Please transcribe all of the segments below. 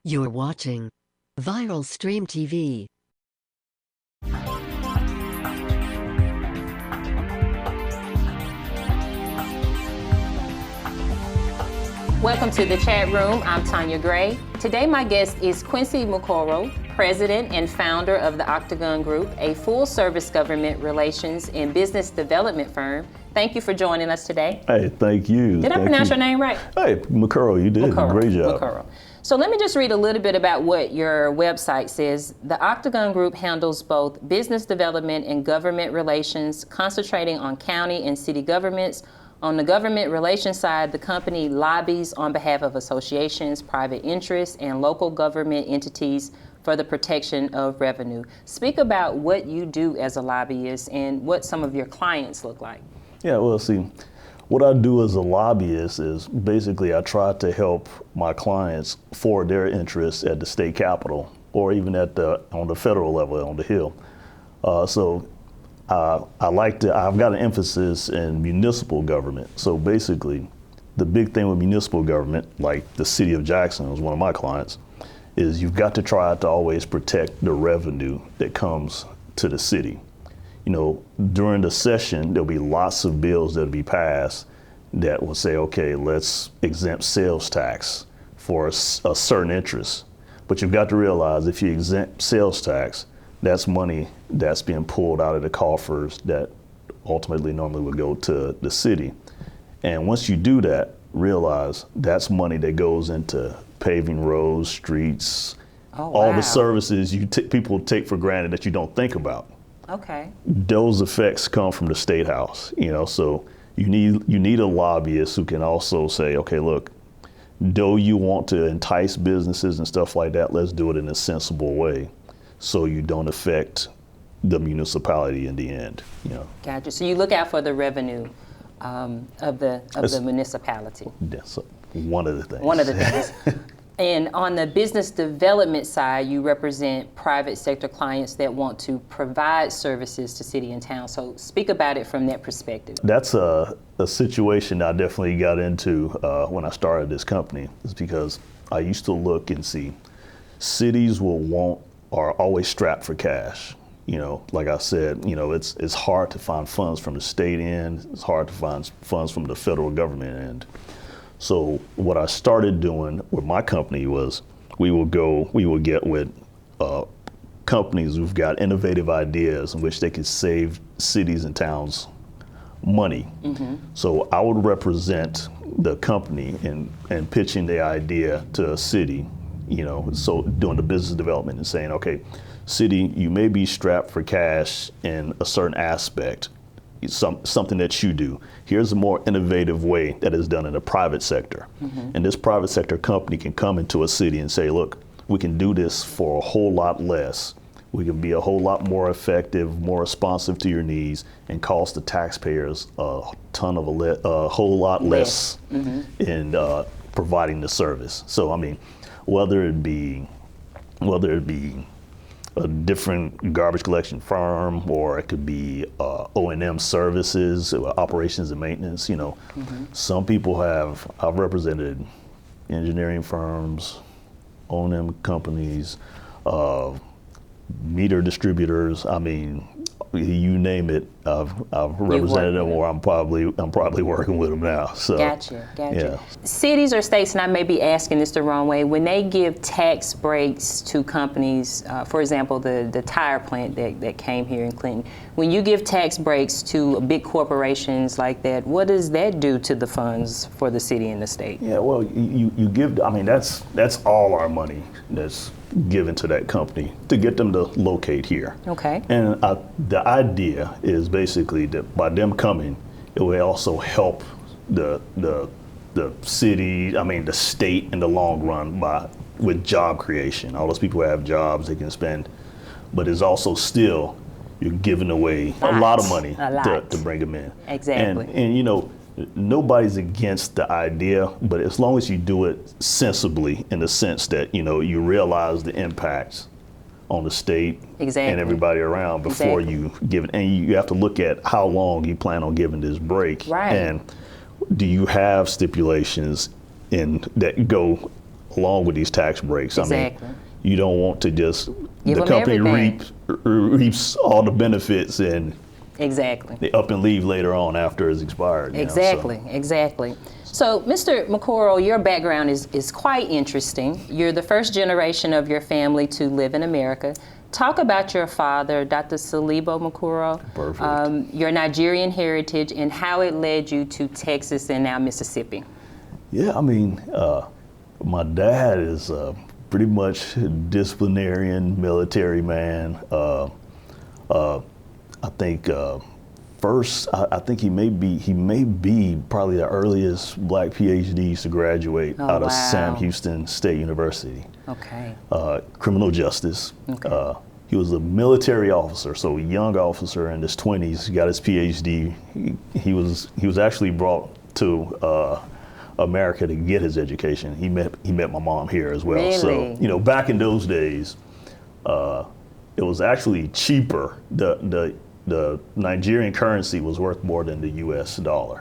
You're watching Viral Stream TV. Welcome to the chat room. I'm Tonya Gray. Today my guest is Quincy Mukoro, president and founder of the Octagon Group, a full-service government relations and business development firm. Thank you for joining us today. Hey, thank you. Did I pronounce your name right? Hey, Mukoro, you did a great job. Mukoro. So let me just read a little bit about what your website says. The Octagon Group handles both business development and government relations, concentrating on county and city governments. On the government relations side, the company lobbies on behalf of associations, private interests, and local government entities for the protection of revenue. Speak about what you do as a lobbyist and what some of your clients look like. Yeah, well, see, what I do as a lobbyist is basically I try to help my clients forward their interests at the state capitol or even on the federal level on the Hill. I've got an emphasis in municipal government. So basically, the big thing with municipal government, like the city of Jackson was one of my clients, is you've got to try to always protect the revenue that comes to the city. You know, during the session, there'll be lots of bills that'll be passed that will say, okay, let's exempt sales tax for a certain interest. But you've got to realize if you exempt sales tax, that's money that's being pulled out of the coffers that ultimately normally would go to the city. And once you do that, realize that's money that goes into paving roads, streets, all the services people take for granted that you don't think about. Okay. Those effects come from the State House, you know, so you need a lobbyist who can also say, okay, look, though you want to entice businesses and stuff like that, let's do it in a sensible way so you don't affect the municipality in the end, you know. Gotcha. So you look out for the revenue of the municipality. That's one of the things. One of the things. And on the business development side, you represent private sector clients that want to provide services to city and town. So speak about it from that perspective. That's a situation I definitely got into when I started this company, is because I used to look and see cities are always strapped for cash. You know, like I said, you know, it's hard to find funds from the state end. It's hard to find funds from the federal government end. So what I started doing with my company was we would get with companies who've got innovative ideas in which they could save cities and towns money. Mm-hmm. So I would represent the company in pitching the idea to a city, you know, so doing the business development and saying, okay, city, you may be strapped for cash in a certain aspect, something that you do. Here's a more innovative way that is done in the private sector. Mm-hmm. And this private sector company can come into a city and say, look, we can do this for a whole lot less. We can be a whole lot more effective, more responsive to your needs, and cost the taxpayers a whole lot less mm-hmm. in providing the service. So, I mean, whether it be a different garbage collection firm, or it could be O&M services, operations and maintenance. You know, mm-hmm. Some people I've represented engineering firms, O&M companies, meter distributors. I mean, you name it, I've represented them, or I'm probably working with them now. So, Gotcha. Yeah. Cities or states, and I may be asking this the wrong way, when they give tax breaks to companies, for example, the tire plant that came here in Clinton, when you give tax breaks to big corporations like that, what does that do to the funds for the city and the state? Yeah, well, you give, I mean, that's all our money that's given to that company to get them to locate here. Okay. And the idea is basically that by them coming, it will also help the city, I mean the state in the long run with job creation. All those people who have jobs they can spend, but it's also still you're giving away a lot of money to bring them in. Exactly. And you know, nobody's against the idea, but as long as you do it sensibly, in the sense that, you know, you realize the impacts on the state and everybody around before you give it. And you have to look at how long you plan on giving this break. Right. And do you have stipulations that go along with these tax breaks. Exactly. I mean, you don't want to just, Give the them company everything. reaps all the benefits and Exactly. they up and leave later on after it's expired. Exactly, exactly. So, Mr. Mukoro, your background is quite interesting. You're the first generation of your family to live in America. Talk about your father, Dr. Salibo Mukoro, your Nigerian heritage, and how it led you to Texas and now Mississippi. Yeah, I mean, my dad is pretty much disciplinarian, military man. I think first, I think he may be probably the earliest black PhDs to graduate out of Sam Houston State University. Okay. Criminal justice. Okay. He was a military officer, so a young officer in his 20s, got his PhD. He was actually brought to America to get his education. He met my mom here as well. Really? So, you know, back in those days, it was actually cheaper. The Nigerian currency was worth more than the U.S. dollar.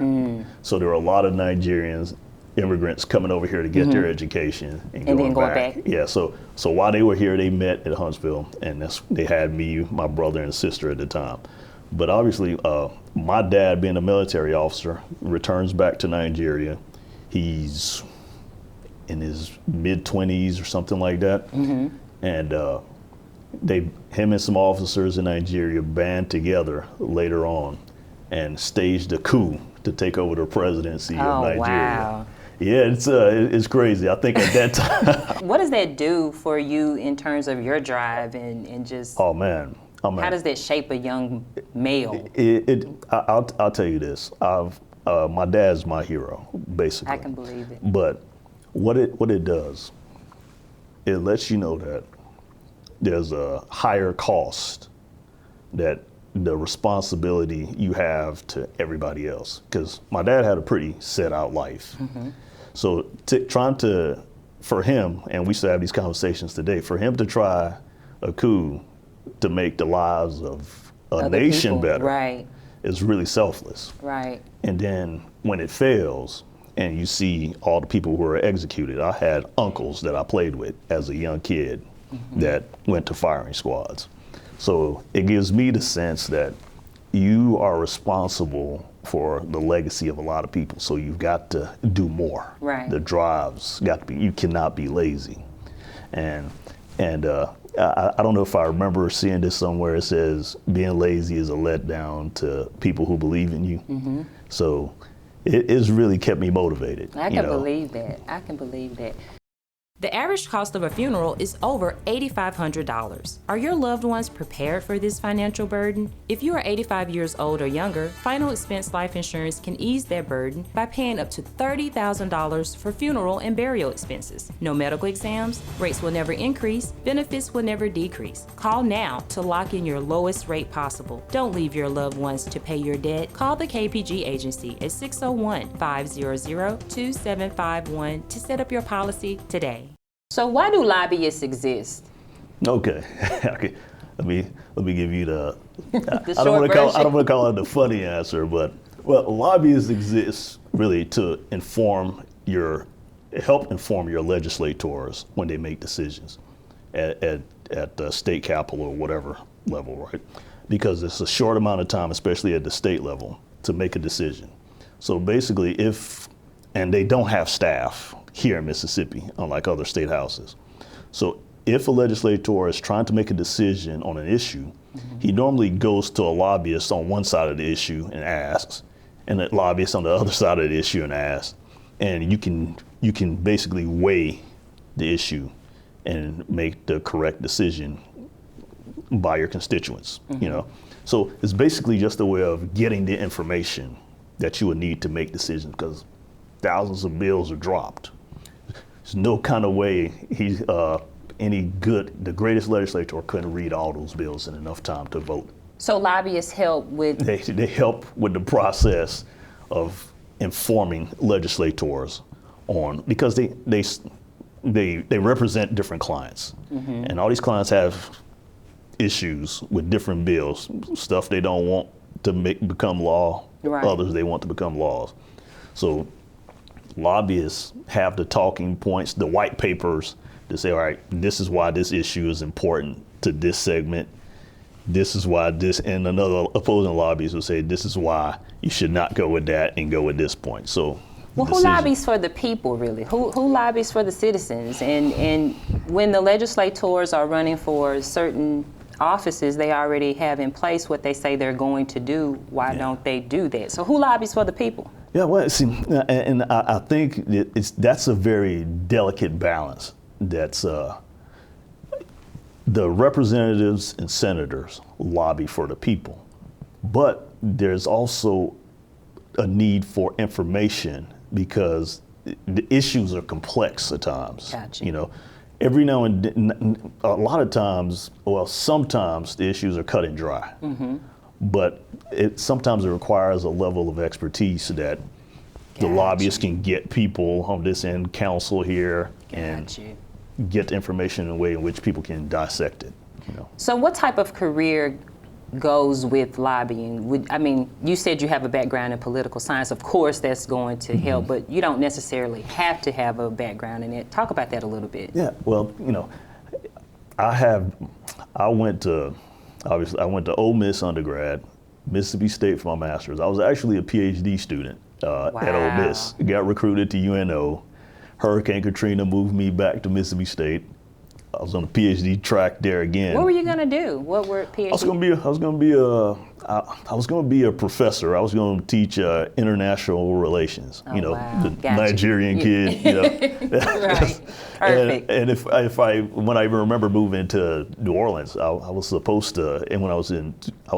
So there were a lot of Nigerians, immigrants coming over here to get their education and going back. Yeah, so while they were here, they met at Huntsville, and they had me, my brother and sister at the time. But obviously, my dad, being a military officer, returns back to Nigeria. He's in his mid-20s or something like that. And him and some officers in Nigeria band together later on and staged a coup to take over the presidency of Nigeria. Wow. Yeah, it's crazy. I think at that time. What does that do for you in terms of your drive and just? Oh man. How does that shape a young male? I'll tell you this. My dad's my hero, basically. I can believe it. But what it does, it lets you know that there's a higher cost, that the responsibility you have to everybody else. Because my dad had a pretty set out life. So for him, and we still have these conversations today, for him to try a coup to make the lives of a nation better, right, is really selfless. Right. And then when it fails, and you see all the people who are executed, I had uncles that I played with as a young kid that went to firing squads. So it gives me the sense that you are responsible for the legacy of a lot of people. So you've got to do more. Right. The drive's got to be, you cannot be lazy. And I don't know if I remember seeing this somewhere. It says being lazy is a letdown to people who believe in you. So it's really kept me motivated. I can believe that. I can believe that. The average cost of a funeral is over $8,500. Are your loved ones prepared for this financial burden? If you are 85 years old or younger, Final Expense Life Insurance can ease that burden by paying up to $30,000 for funeral and burial expenses. No medical exams, rates will never increase, benefits will never decrease. Call now to lock in your lowest rate possible. Don't leave your loved ones to pay your debt. Call the KPG agency at 601-500-2751 to set up your policy today. So why do lobbyists exist? Okay, let me give you the. The I don't short want to call it the funny answer, but lobbyists exist really to help inform your legislators when they make decisions at the state capitol or whatever level, right? Because it's a short amount of time, especially at the state level, to make a decision. So basically, and they don't have staff here in Mississippi, unlike other state houses. So if a legislator is trying to make a decision on an issue, he normally goes to a lobbyist on one side of the issue and asks, and a lobbyist on the other side of the issue and asks. And you can basically weigh the issue and make the correct decision by your constituents, So it's basically just a way of getting the information that you would need to make decisions, because thousands of bills are dropped. There's no kind of way the greatest legislator couldn't read all those bills in enough time to vote. So lobbyists help with? They help with the process of informing legislators because they represent different clients. And all these clients have issues with different bills, stuff they don't want to become law, right. Others they want to become laws. So lobbyists have the talking points, the white papers to say, all right, this is why this issue is important to this segment. This is why this, and another opposing lobbyist will say, this is why you should not go with that and go with this point. So, well, who lobbies for the people, really? Who lobbies for the citizens? And when the legislators are running for certain offices, they already have in place what they say they're going to do. Why don't they do that? So who lobbies for the people? Yeah, well, see, and I think that's a very delicate balance. That's the representatives and senators lobby for the people, but there's also a need for information because the issues are complex at times. Gotcha. You know, every now and then, a lot of times, well, sometimes the issues are cut and dry, but sometimes it requires a level of expertise that the lobbyists can get people on this end, counsel here, and get the information in a way in which people can dissect it. You know. So what type of career goes with lobbying? I mean, you said you have a background in political science. Of course, that's going to help, but you don't necessarily have to have a background in it. Talk about that a little bit. Yeah, well, you know, I went to Ole Miss undergrad, Mississippi State for my master's. I was actually a PhD student at Ole Miss. Got recruited to UNO. Hurricane Katrina moved me back to Mississippi State. I was on the PhD track there again. What were you gonna do? What were PhD? I was gonna be a professor. I was gonna teach international relations. Oh, you know, wow. the Gotcha. Nigerian kid. You know, Right. Perfect. And when I remember moving to New Orleans, I was supposed to, and when I was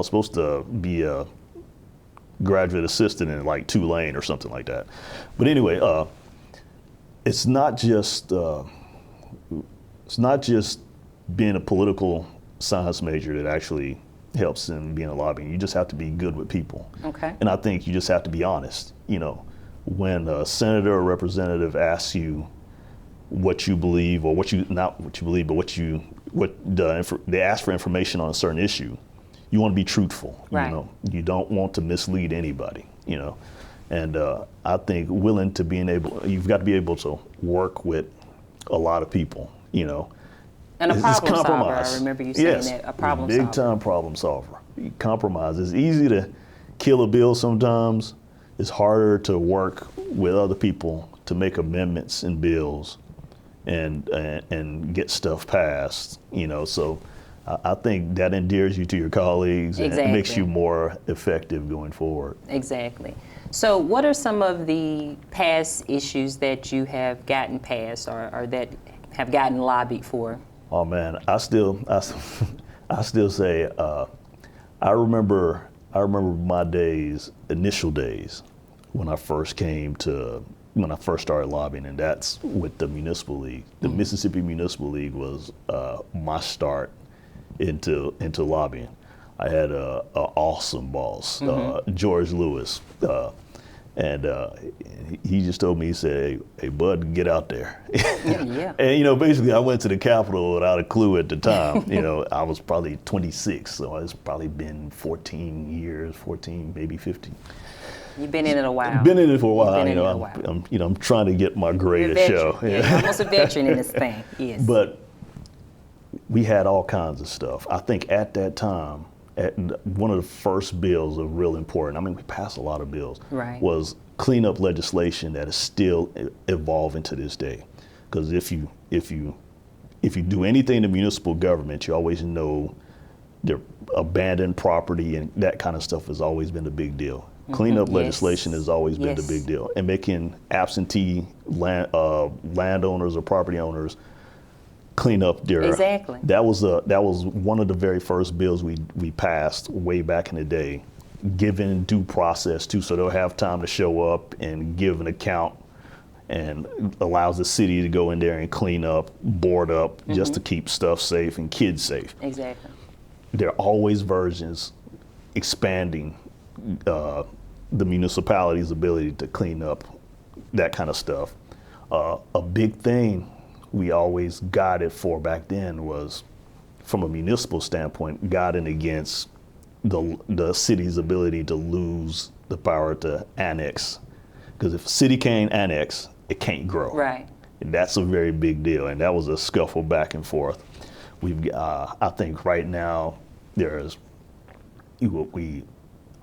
supposed to be a graduate assistant in like Tulane or something like that. But anyway, it's not just being a political science major that actually helps in being a lobbying. You just have to be good with people. Okay. And I think you just have to be honest. You know, when a senator or representative asks you what you believe, or not what you believe, but they ask for information on a certain issue, you want to be truthful. Right. You know, you don't want to mislead anybody. You know, and I think you've got to be able to work with a lot of people. You know, and a problem solver. Compromise. I remember you saying that. A problem solver. Big time problem solver. Compromise. It's easy to kill a bill sometimes. It's harder to work with other people to make amendments in bills and get stuff passed. You know, so I think that endears you to your colleagues and it makes you more effective going forward. Exactly. So what are some of the past issues that you have gotten passed or that have gotten lobbied for? Oh man, I still say I remember my initial days when I first started lobbying, and that's with the Municipal League. The Mississippi Municipal League was my start into lobbying. I had an awesome boss, George Lewis. And he just told me, he said, hey, bud, get out there. Yeah. And, you know, basically I went to the Capitol without a clue at the time. You know, I was probably 26, so it's probably been 14 years, maybe 15. You've been in it a while. Been in it for a while. You know, I'm trying to get my grade to show. Yeah, you're almost a veteran in this thing, yes. But we had all kinds of stuff. I think at that time, one of the first bills of real importance, I mean, we passed a lot of bills, was cleanup legislation that is still evolving to this day. Because if you do anything in municipal government, you always know the abandoned property and that kind of stuff has always been a big deal. Cleanup legislation has always been the big deal. And making absentee landowners or property owners clean up their. Exactly. That was one of the very first bills we passed way back in the day, giving due process too, so they'll have time to show up and give an account, and allows the city to go in there and clean up, board up, just to keep stuff safe and kids safe. Exactly. There are always versions expanding the municipality's ability to clean up that kind of stuff. A big thing we always guided for back then was, from a municipal standpoint, guiding against the city's ability to lose the power to annex. Because if a city can't annex, it can't grow. Right. And that's a very big deal. And that was a scuffle back and forth. I think right now there's, a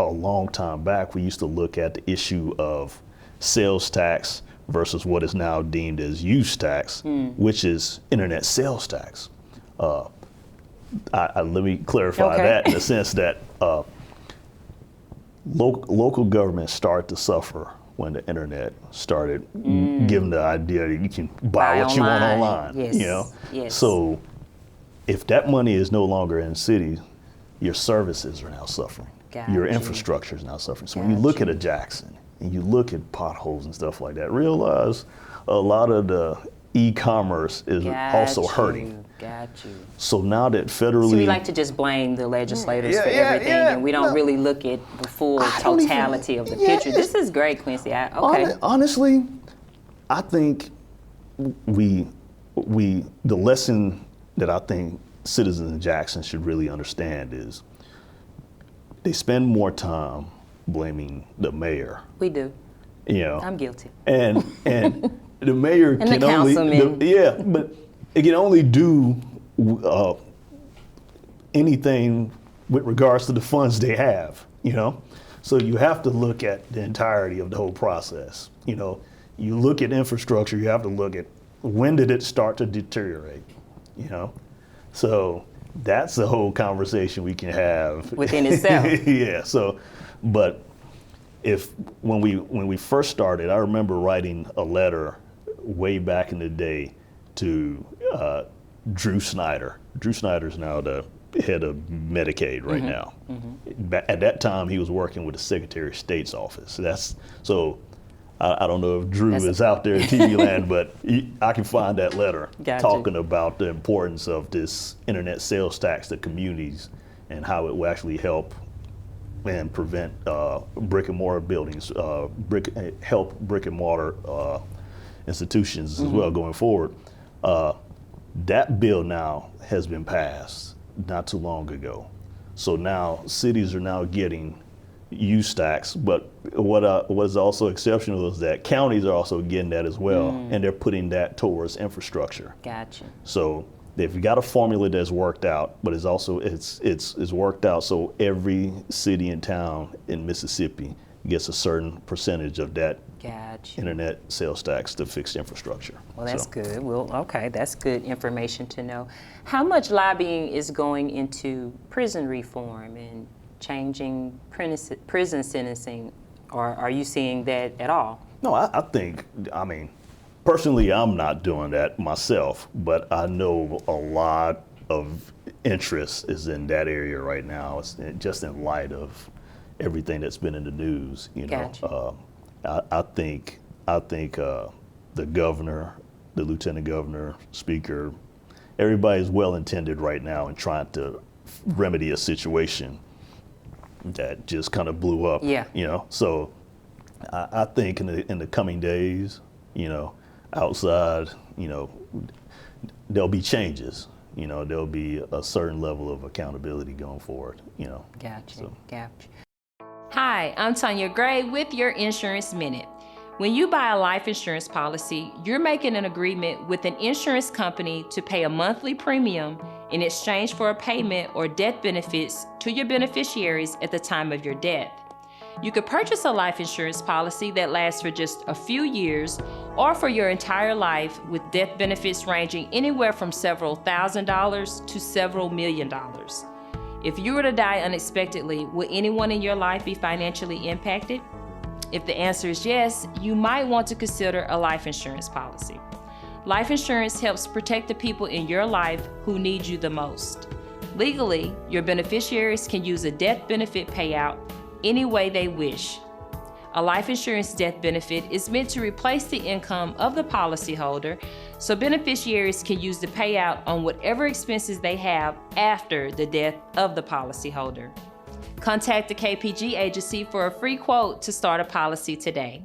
long time back, we used to look at the issue of sales tax versus what is now deemed as use tax, which is internet sales tax. Let me clarify that in the sense that local governments started to suffer when the internet started giving the idea that you can buy what you want online. Yes. You know? Yes. So if that money is no longer in cities, your services are now suffering. Your infrastructure is now suffering. So when you look at a Jackson and you look at potholes and stuff like that, realize a lot of the e-commerce is also hurting. Got you. So now that federally... So we like to just blame the legislators for everything, and we don't really look at the full totality of the picture. This is great, Quincy. Honestly, I think the lesson that I think citizens in Jackson should really understand is they spend more time blaming the mayor. We do. You know, I'm guilty. And the mayor and can the only but it can only do anything with regards to the funds they have. You know, so you have to look at the entirety of the whole process. You know, you look at infrastructure. You have to look at when did it start to deteriorate. You know, so that's a whole conversation we can have within itself. Yeah. So, but when we first started, I remember writing a letter way back in the day to Drew Snyder. Drew Snyder's now the head of Medicaid right now. At that time, he was working with the Secretary of State's office. I don't know if Drew is out there in TV land, but I can find that letter talking about the importance of this internet sales tax to communities and how it will actually help and prevent brick and mortar buildings, help brick and mortar institutions as well going forward. That bill now has been passed not too long ago. So now cities are now getting use tax, but what is also exceptional is that counties are also getting that as well, and they're putting that towards infrastructure. Gotcha. So they've got a formula that's worked out, but it's also it's worked out so every city and town in Mississippi gets a certain percentage of that internet sales tax to fix infrastructure. Well, that's good. Well, okay, that's good information to know. How much lobbying is going into prison reform and changing prison sentencing, or are you seeing that at all? No, I mean, personally, I'm not doing that myself, but I know a lot of interest is in that area right now, just in light of everything that's been in the news. You know, I think the governor, the lieutenant governor, speaker, everybody's well intended right now in trying to remedy a situation that just kind of blew up. Yeah. You know, so I think in the coming days, you know, outside, you know, there'll be changes. You know, there'll be a certain level of accountability going forward. You know. Gotcha. Hi, I'm Tonya Gray with your Insurance Minute. When you buy a life insurance policy, you're making an agreement with an insurance company to pay a monthly premium in exchange for a payment or death benefits to your beneficiaries at the time of your death. You could purchase a life insurance policy that lasts for just a few years or for your entire life, with death benefits ranging anywhere from several $1,000s to several $1 million. If you were to die unexpectedly, will anyone in your life be financially impacted? If the answer is yes, you might want to consider a life insurance policy. Life insurance helps protect the people in your life who need you the most. Legally, your beneficiaries can use a death benefit payout any way they wish. A life insurance death benefit is meant to replace the income of the policyholder, so beneficiaries can use the payout on whatever expenses they have after the death of the policyholder. Contact the KPG agency for a free quote to start a policy today.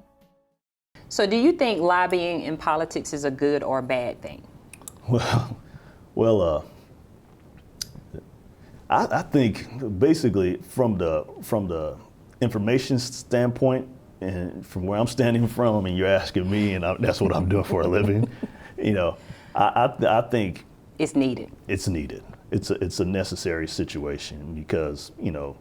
So do you think lobbying in politics is a good or bad thing? Well, I think basically from the information standpoint, and from where I'm standing from, and you're asking me, and that's what I'm doing for a living, you know, I think it's needed. It's needed. It's a necessary situation because, you know,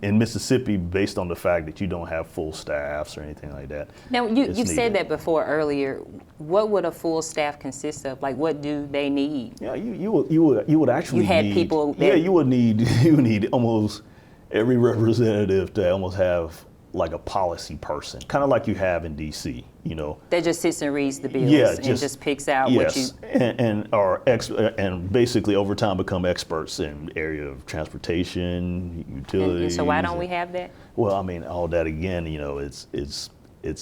in Mississippi, based on the fact that you don't have full staffs or anything like that. Now, you've said that before earlier. What would a full staff consist of? Like, what do they need? Yeah, you would actually need people that, yeah, you would need almost every representative to almost have like a policy person, kind of like you have in DC, you know. That just sits and reads the bills and just picks out what you... and basically over time become experts in area of transportation, utilities. And so why don't we have that? Well, I mean, all that again, you know, it's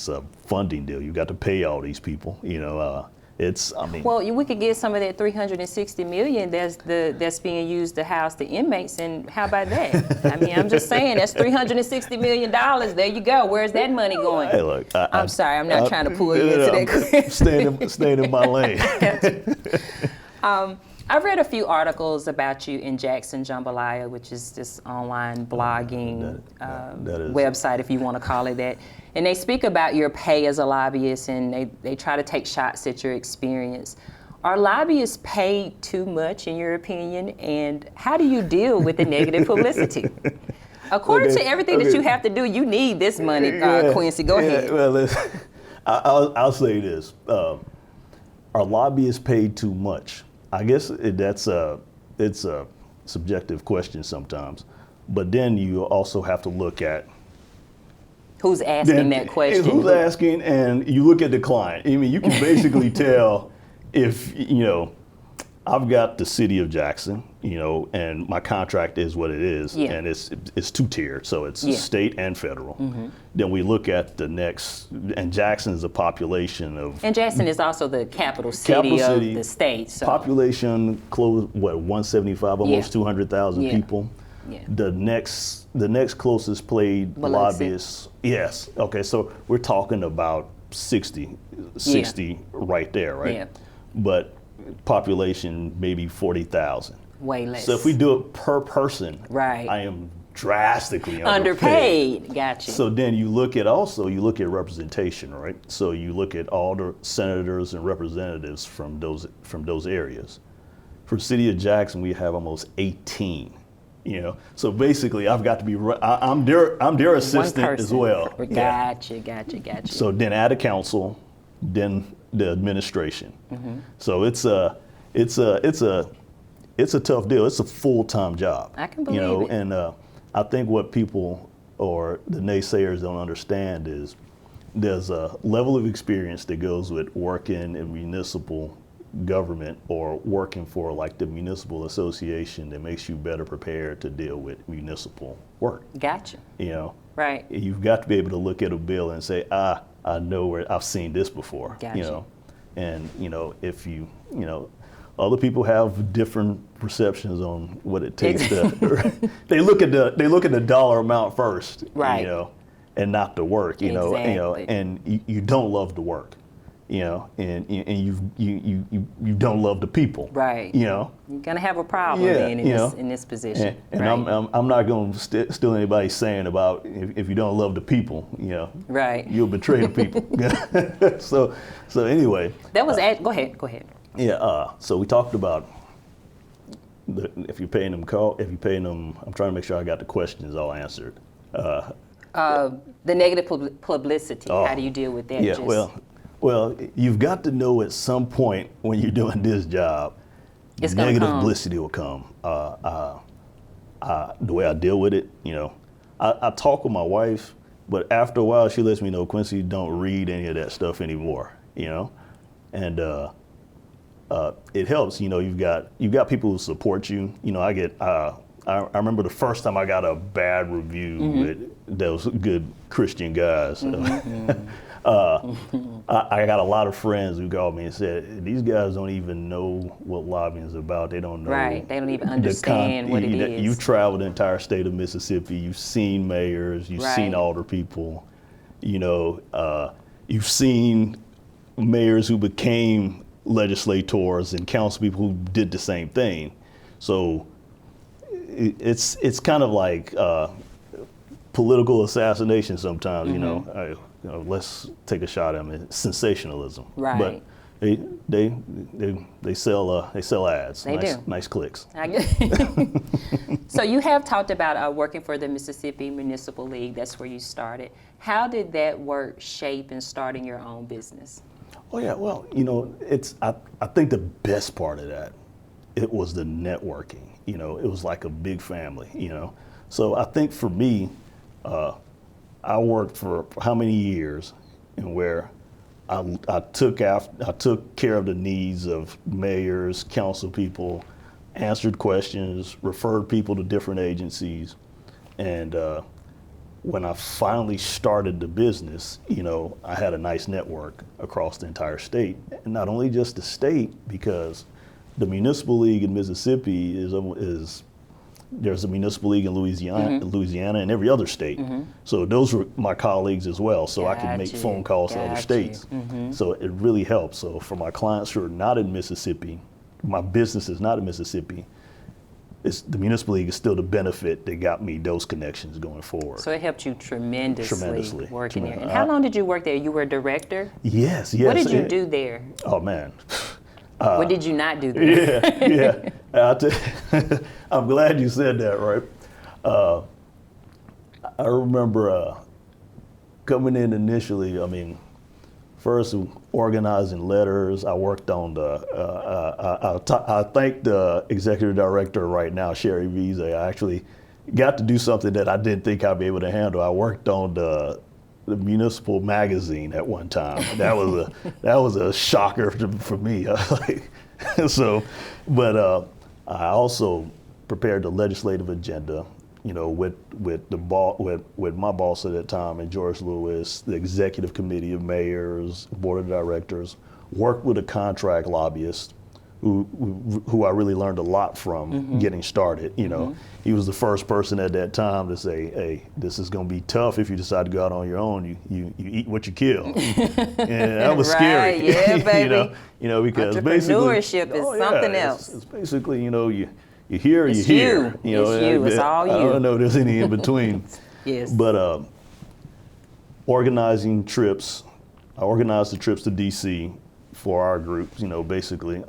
a funding deal. You got to pay all these people, you know. Well, we could get some of that $360 million that's being used to house the inmates, and how about that? I mean, I'm just saying, that's $360 million. There you go. Where's that money going? Hey, look, I'm sorry, I'm not trying to pull you into that question. Staying in my lane. I've read a few articles about you in Jackson Jambalaya, which is this online blogging website, if you want to call it that. And they speak about your pay as a lobbyist, and they try to take shots at your experience. Are lobbyists paid too much, in your opinion? And how do you deal with the negative publicity? According to everything that you have to do, you need this money, Quincy. Go ahead. Well, I'll say this. Are lobbyists paid too much? I guess it's a subjective question sometimes. But then you also have to look at who's asking that question. Who's asking, and you look at the client. I mean, you can basically tell if, you know, I've got the city of Jackson, you know, and my contract is what it is, and it's two-tiered, so it's state and federal. Then we look at the next, and Jackson is a population of... And Jackson is also the capital city of the state. So. Population close, 175, almost 200,000 people. Yeah. The next closest paid lobbyists, yes. Okay, so we're talking about 60 right there, right? Yeah. But population maybe 40,000. Way less. So if we do it per person, right, I am drastically underpaid. Gotcha. So then you look at representation, right? So you look at all the senators and representatives from those areas. For the city of Jackson, we have almost 18. You know, so basically, I've got to be. I'm their assistant as well. Gotcha. So then add a council, then the administration. So it's a tough deal. It's a full-time job. I can believe it. And I think what people or the naysayers don't understand is there's a level of experience that goes with working in municipal government or working for like the municipal association that makes you better prepared to deal with municipal work. Gotcha. You know, right. You've got to be able to look at a bill and say, I know where I've seen this before. Gotcha. You know, and you know, if other people have different perceptions on what it takes to. They look at the dollar amount first, right? You know, and not the work. You know, and you don't love the work. You know, and you don't love the people, right? You know, you're gonna have a problem being in this position. And right. I'm not gonna steal anybody's saying about if you don't love the people, you know, right? You'll betray the people. So anyway, that was go ahead. Yeah. So we talked about if you're paying them I'm trying to make sure I got the questions all answered. The negative publicity. How do you deal with that? Yeah. Well, you've got to know at some point when you're doing this job, negative publicity will come. The way I deal with it, you know, I talk with my wife, but after a while she lets me know, Quincy, don't read any of that stuff anymore, you know, and it helps. You know, you've got people who support you. You know, I remember the first time I got a bad review with those good Christian guys. I got a lot of friends who called me and said, these guys don't even know what lobbying is about. They don't know. Right. They don't even understand what it is. You've traveled the entire state of Mississippi. You've seen mayors. You've seen alder people. You know, you've seen mayors who became legislators and council people who did the same thing. So it's kind of like political assassination sometimes. Let's take a shot at them. It's sensationalism. Right. But they sell ads. They do. Nice clicks. So you have talked about working for the Mississippi Municipal League. That's where you started. How did that work shape in starting your own business? Oh yeah, well, I think the best part of that, it was the networking. It was like a big family. So I think for me, I worked for how many years, and where I took care of the needs of mayors, council people, answered questions, referred people to different agencies, and when I finally started the business, I had a nice network across the entire state, and not only just the state, because the Municipal League in Mississippi is there's a Municipal League in Louisiana and every other state. So those were my colleagues as well. So I could make phone calls to other states. So it really helps. So for my clients who are not in Mississippi, my business is not in Mississippi, the Municipal League is still the benefit that got me those connections going forward. So it helped you tremendously working there. And I- how long did you work there? You were a director? Yes. What did you do there? Oh man. What did you not do there? Yeah. I'm glad you said that, right? I remember coming in initially, first organizing letters. I worked on I thank the executive director right now, Sherry Vise. I actually got to do something that I didn't think I'd be able to handle. I worked on the Municipal magazine at one time. That was a shocker for me. I also prepared the legislative agenda, with my boss at that time and George Lewis, the executive committee of mayors, board of directors, worked with a contract lobbyist who I really learned a lot from getting started. He was the first person at that time to say, "Hey, this is going to be tough if you decide to go out on your own. You eat what you kill." And that was scary. Yeah, baby. Because entrepreneurship basically, is something else. It's basically, you hear, it's you hear. It's you. It's all you. I don't know if there's any in between. Yes. But organizing trips, I organized the trips to DC for our group. Basically.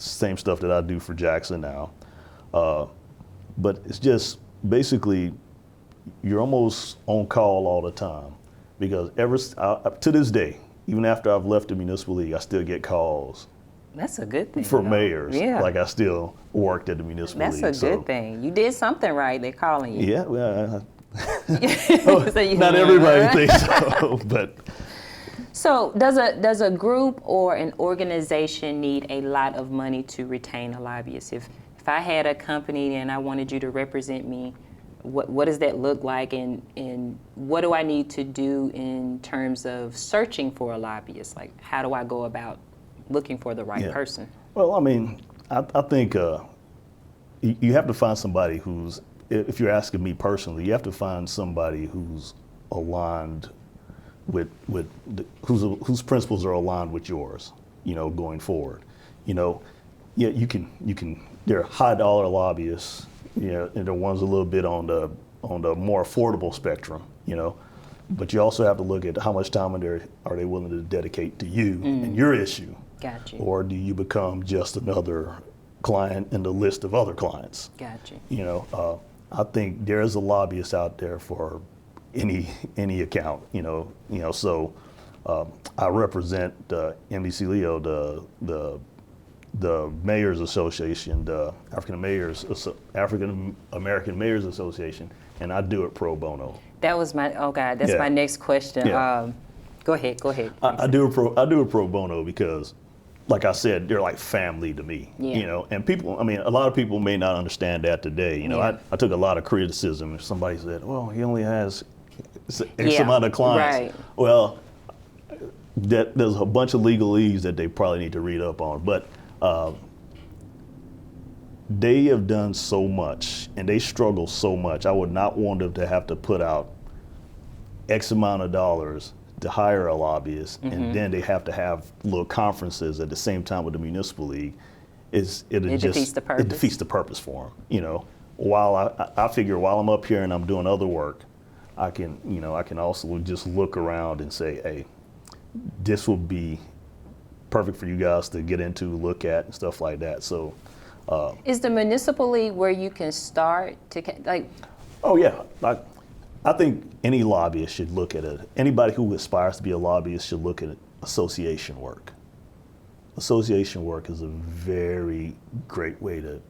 Same stuff that I do for Jackson now. But it's just basically you're almost on call all the time, because to this day, even after I've left the Municipal League, I still get calls. That's a good thing. For mayors. Yeah. Like I still worked at the Municipal League. That's a good thing. You did something right. They're calling you. Yeah, well, So not everybody thinks so, but. So does a group or an organization need a lot of money to retain a lobbyist? If I had a company and I wanted you to represent me, what does that look like, and what do I need to do in terms of searching for a lobbyist? Like, how do I go about looking for the right person? Well, I think you have to find somebody who's, if you're asking me personally, you have to find somebody who's aligned whose principles are aligned with yours, going forward. You can. There are high dollar lobbyists, and there are ones a little bit on the more affordable spectrum, But you also have to look at how much time are they willing to dedicate to you and your issue. Gotcha. Or do you become just another client in the list of other clients? Gotcha. I think there is a lobbyist out there for any account, So I represent NBC Leo, the Mayors Association, the African American Mayors Association, and I do it pro bono. That was my That's my next question. Yeah. Go ahead. I do it pro bono because, like I said, they're like family to me. And people, a lot of people may not understand that today. I took a lot of criticism if somebody said, "Well, he only has X amount of clients." Right. Well, there's a bunch of legalese that they probably need to read up on, but they have done so much and they struggle so much. I would not want them to have to put out X amount of dollars to hire a lobbyist, and then they have to have little conferences at the same time with the Municipal League. It defeats the purpose. It defeats the purpose for them. While I figure while I'm up here and I'm doing other work, I can also just look around and say, hey, this will be perfect for you guys to get into, look at, and stuff like that. So, is the Municipal League where you can start to like? Oh yeah, I think any lobbyist should look at it. Anybody who aspires to be a lobbyist should look at association work. Association work is a very great way to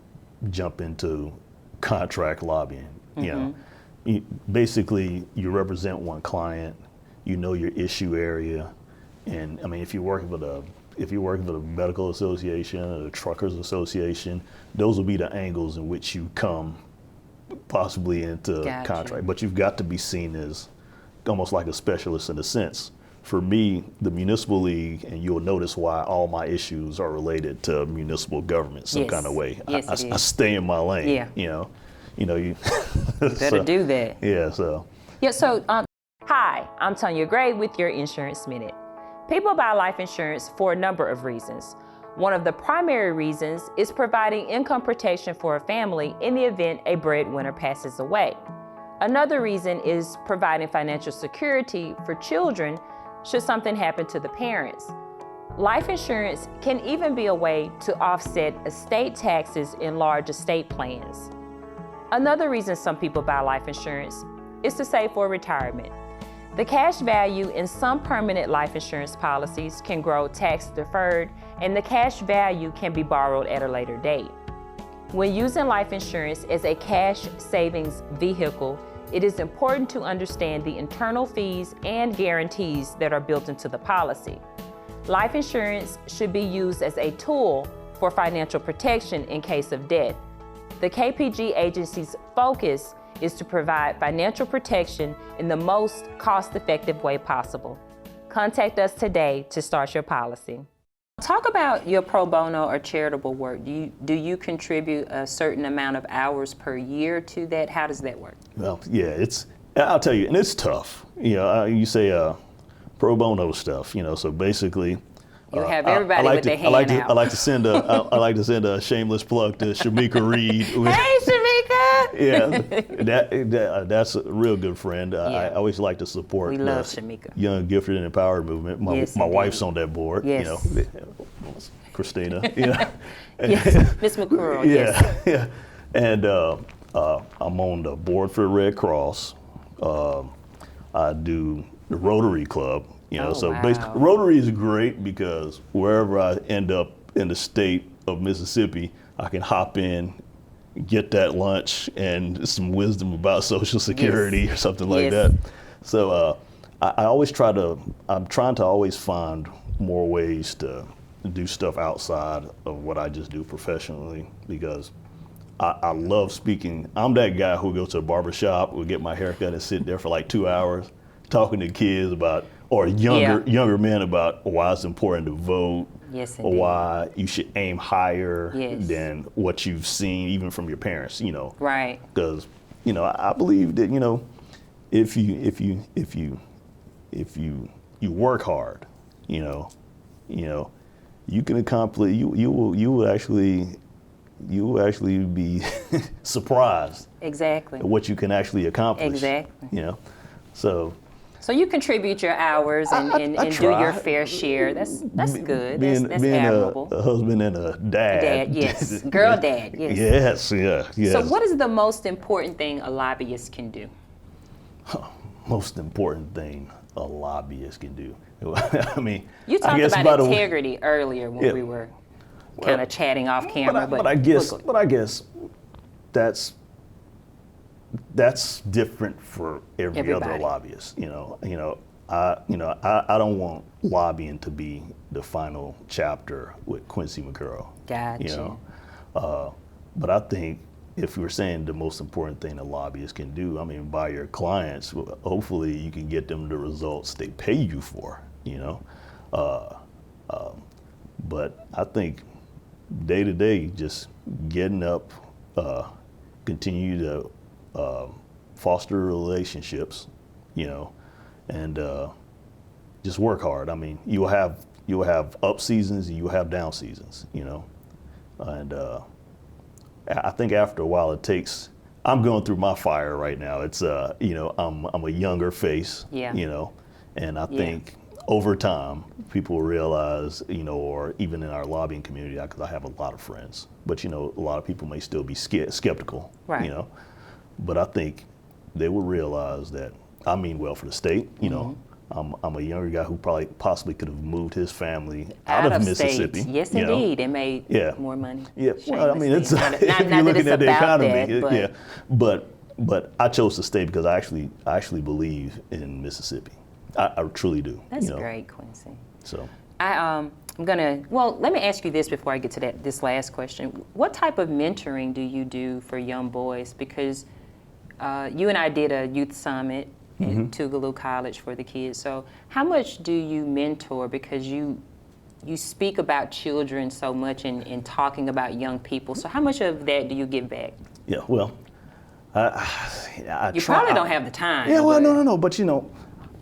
jump into contract lobbying. You know, basically you represent one client, you know your issue area, and I mean if you're working with a medical association or a truckers association, those will be the angles in which you come possibly into contract. But you've got to be seen as almost like a specialist in a sense. For me, the Municipal League, and you'll notice why all my issues are related to municipal government some kind of way. Yes, I stay in my lane. Yeah. You better do that. Yeah. So. Yeah. So, hi, I'm Tonya Gray with your Insurance Minute. People buy life insurance for a number of reasons. One of the primary reasons is providing income protection for a family in the event a breadwinner passes away. Another reason is providing financial security for children should something happen to the parents. Life insurance can even be a way to offset estate taxes in large estate plans. Another reason some people buy life insurance is to save for retirement. The cash value in some permanent life insurance policies can grow tax deferred, and the cash value can be borrowed at a later date. When using life insurance as a cash savings vehicle, it is important to understand the internal fees and guarantees that are built into the policy. Life insurance should be used as a tool for financial protection in case of death. The KPG agency's focus is to provide financial protection in the most cost-effective way possible. Contact us today to start your policy. Talk about your pro bono or charitable work. Do you contribute a certain amount of hours per year to that? How does that work? Well, yeah, I'll tell you, and it's tough. You say pro bono stuff, so basically, you have everybody with their hand out. I like to send a shameless plug to Shamika Reed. Hey, Shamika! Yeah, that's a real good friend. I always like to support we love Shamika. Young, Gifted, and Empowered movement. My wife's on that board. Yes. Christina. Yes, Miss Mukoro. Yeah. And I'm on the board for Red Cross. I do the Rotary Club. Basically, Rotary is great because wherever I end up in the state of Mississippi, I can hop in, get that lunch and some wisdom about Social Security or something like that. So I'm trying to always find more ways to do stuff outside of what I just do professionally because I love speaking. I'm that guy who goes to a barbershop, will get my haircut and sit there for like 2 hours talking to kids about, or younger men about why it's important to vote, or why you should aim higher than what you've seen, even from your parents. Right. Because I believe that if you work hard, you can accomplish. You will actually be surprised. Exactly. At what you can actually accomplish. Exactly. So you contribute your hours and do your fair share. That's good. That's admirable. A husband and a dad. Dad, yes. Girl dad, yes. Yes. So what is the most important thing a lobbyist can do? Most important thing a lobbyist can do. I mean, you talked about integrity earlier when we were kind of chatting off camera. But I guess that's different for every other lobbyist. I don't want lobbying to be the final chapter with Quincy Mukoro. Gotcha. But I think if we're saying the most important thing a lobbyist can do, I mean, by your clients, hopefully you can get them the results they pay you for. But I think day to day, just getting up, continue to foster relationships, and just work hard. I mean, you'll have up seasons and you'll have down seasons, and I think after a while I'm going through my fire right now. It's you know, I'm a younger face, Yeah. you know, and I think over time people will realize, you know, or even in our lobbying community, because I have a lot of friends, but you know, a lot of people may still be skeptical, Right. you know, but I think they will realize that I mean well for the state, you know. I'm a younger guy who probably possibly could have moved his family out of Mississippi. State. Yes, you know. indeed, and made more money. Yeah, well, I mean, it's Shamelessly. if not you're that looking it's at the about economy, that, but but I chose to stay because I actually believe in Mississippi. I truly do. that's you know? great, Quincy. So I'm gonna, well, let me ask you this before I get to this last question. What type of mentoring do you do for young boys? Because you and I did a youth summit at Tougaloo College for the kids. So how much do you mentor? Because you speak about children so much and talking about young people. So how much of that do you give back? yeah, well, You probably don't have the time. Yeah, well, but- no, but you know,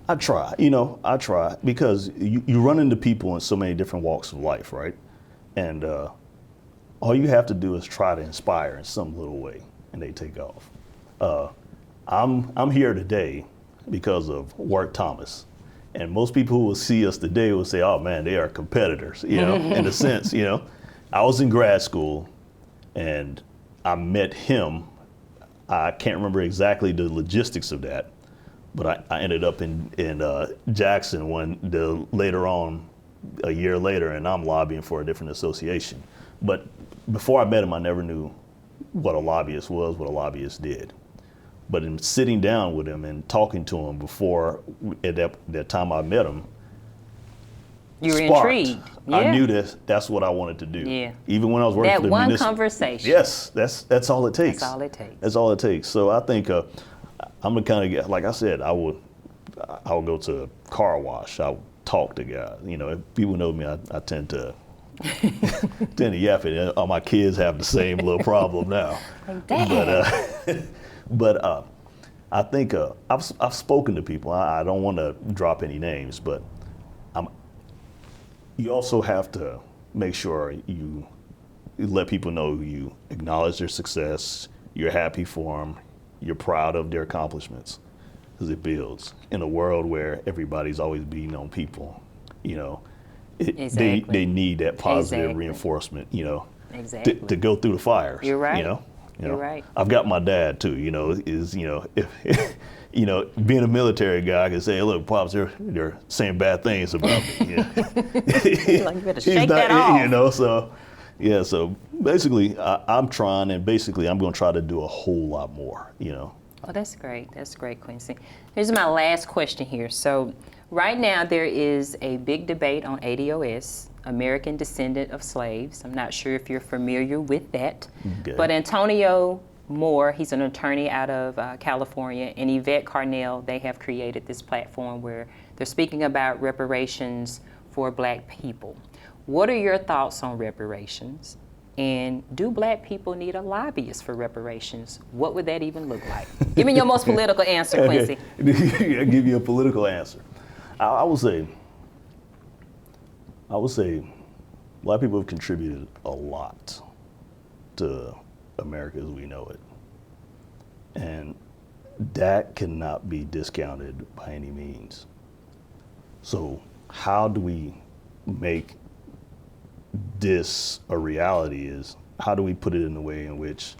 I try. You know, I try because you run into people in so many different walks of life, right? And all you have to do is try to inspire in some little way, and they take off. I'm here today because of Wirt Thomas, and most people who will see us today will say, "Oh man, they are competitors," you know, in a sense. You know, I was in grad school, and I met him. I can't remember exactly the logistics of that, but I ended up in Jackson later on, a year later, and I'm lobbying for a different association. But before I met him, I never knew what a lobbyist was, what a lobbyist did. But in sitting down with him and talking to him before, at that time I met him, You were sparked. intrigued. Yeah. I knew that's what I wanted to do. Yeah. Even when I was working That for the one municipal. conversation. Yes, that's all it takes. That's all it takes. That's all it takes. So I think I'm the kind of guy, like I said, I would go to a car wash. I would talk to guys. You know, if people know me, I tend to yap it. All my kids have the same little problem now. But I think I've spoken to people. I don't want to drop any names, but you also have to make sure you let people know you acknowledge their success, you're happy for them, you're proud of their accomplishments, because it builds. In a world where everybody's always beating on people, you know, they need that positive reinforcement, you know, to go through the fires. You're right. You know? You're right. I've got my dad too, you know, if you know, being a military guy, I can say, look, Pops, they're saying bad things about me. Yeah. Like, you better shake that off. You know, so yeah, so basically I'm trying, and basically I'm going to try to do a whole lot more, you know. Oh, that's great. That's great, Quincy. Here's my last question here. So right now there is a big debate on ADOS, American Descendant of Slaves. I'm not sure if you're familiar with that. Okay. But Antonio Moore, he's an attorney out of California, and Yvette Carnell, they have created this platform where they're speaking about reparations for Black people. What are your thoughts on reparations? And do Black people need a lobbyist for reparations? What would that even look like? Give me your most political answer, Quincy. I'll give you a political answer. I would say Black people have contributed a lot to America as we know it. And that cannot be discounted by any means. So how do we make this a reality is how do we put it in a way in which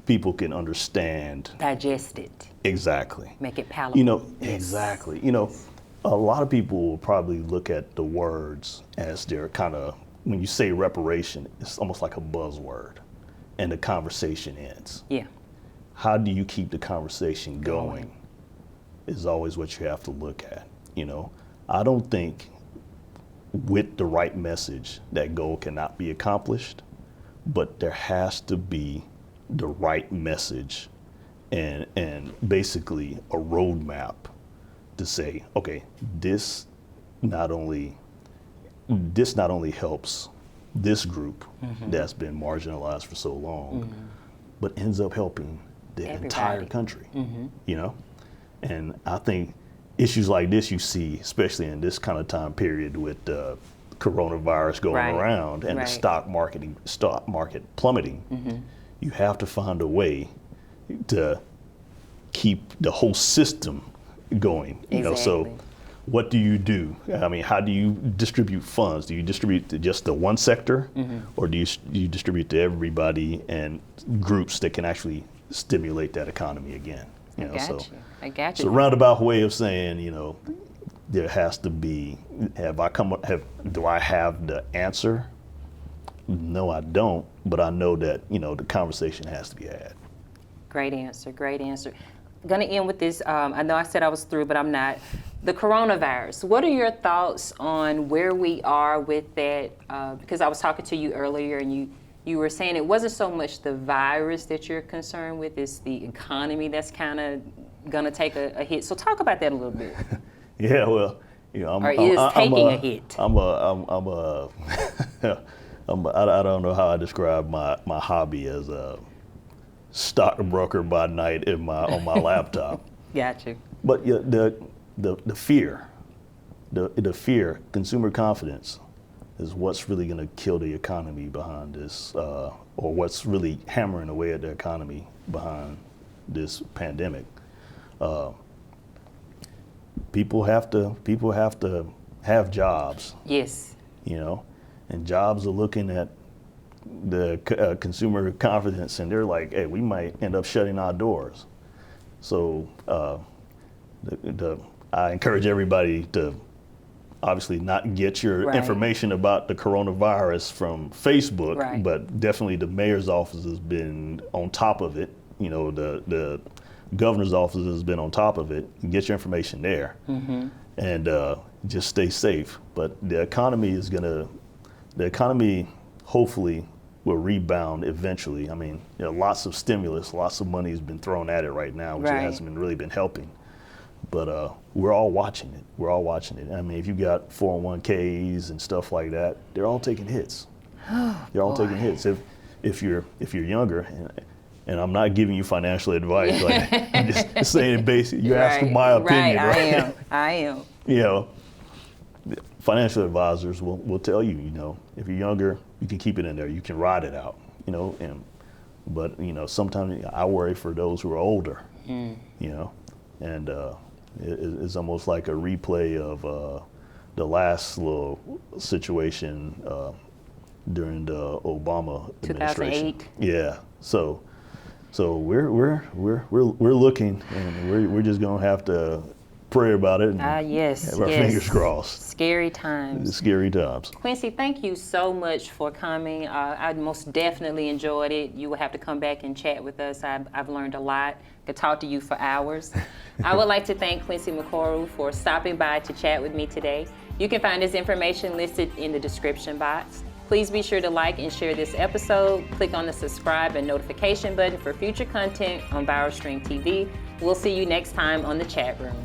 people can understand? Digest it. Exactly. Make it palatable. You know, Yes. exactly. You know, a lot of people will probably look at the words as they're kind of, when you say reparation, it's almost like a buzzword and the conversation ends. Yeah. How do you keep the conversation going is always what you have to look at. You know, I don't think with the right message that goal cannot be accomplished, but there has to be the right message and basically a roadmap to say, okay, this not only helps this group that's been marginalized for so long, but ends up helping the entire country, you know? And I think issues like this you see, especially in this kind of time period with coronavirus going around and the stock market plummeting, you have to find a way to keep the whole system going. You know, so what do you do? I mean, how do you distribute funds? Do you distribute to just the one sector, or do you distribute to everybody and groups that can actually stimulate that economy again? You know, I got you. So roundabout way of saying, you know, there has to be. Do I have the answer? No, I don't. But I know that, you know, the conversation has to be had. Great answer. Great answer. I'm going to end with this. I know I said I was through, but I'm not. The coronavirus. What are your thoughts on where we are with that? Because I was talking to you earlier, and you were saying it wasn't so much the virus that you're concerned with; it's the economy that's kind of going to take a hit. So talk about that a little bit. Yeah, well, you know, I don't know how I describe my hobby as a stockbroker by night on my laptop. Got you. But yeah, the fear, consumer confidence, is what's really going to kill the economy behind this, or what's really hammering away at the economy behind this pandemic. People have to have jobs. Yes. You know, and jobs are looking at the consumer confidence, and they're like, hey, we might end up shutting our doors. So I encourage everybody to obviously not get your information about the coronavirus from Facebook, but definitely the mayor's office has been on top of it. You know, the governor's office has been on top of it. Get your information there, and just stay safe. But the economy hopefully will rebound eventually. I mean, you know, lots of stimulus, lots of money has been thrown at it right now, which hasn't really been helping. But we're all watching it. We're all watching it. I mean, if you got 401ks and stuff like that, they're all taking hits. They're all taking hits. If you're younger, and I'm not giving you financial advice, like I'm just saying basic. You're asking my opinion, right? I am. You know, financial advisors will tell you, you know, if you're younger, you can keep it in there. You can ride it out, you know. But you know, sometimes I worry for those who are older, you know, and it's almost like a replay of the last little situation during the Obama administration. 2008. Yeah. So we're looking, and we're just gonna have to pray about it and have our fingers crossed. Scary times. Scary times. Quincy, thank you so much for coming. I most definitely enjoyed it. You will have to come back and chat with us. I've learned a lot. Could talk to you for hours. I would like to thank Quincy Mukoro for stopping by to chat with me today. You can find his information listed in the description box. Please be sure to like and share this episode. Click on the subscribe and notification button for future content on ViralStreamTV. We'll see you next time on the chat room.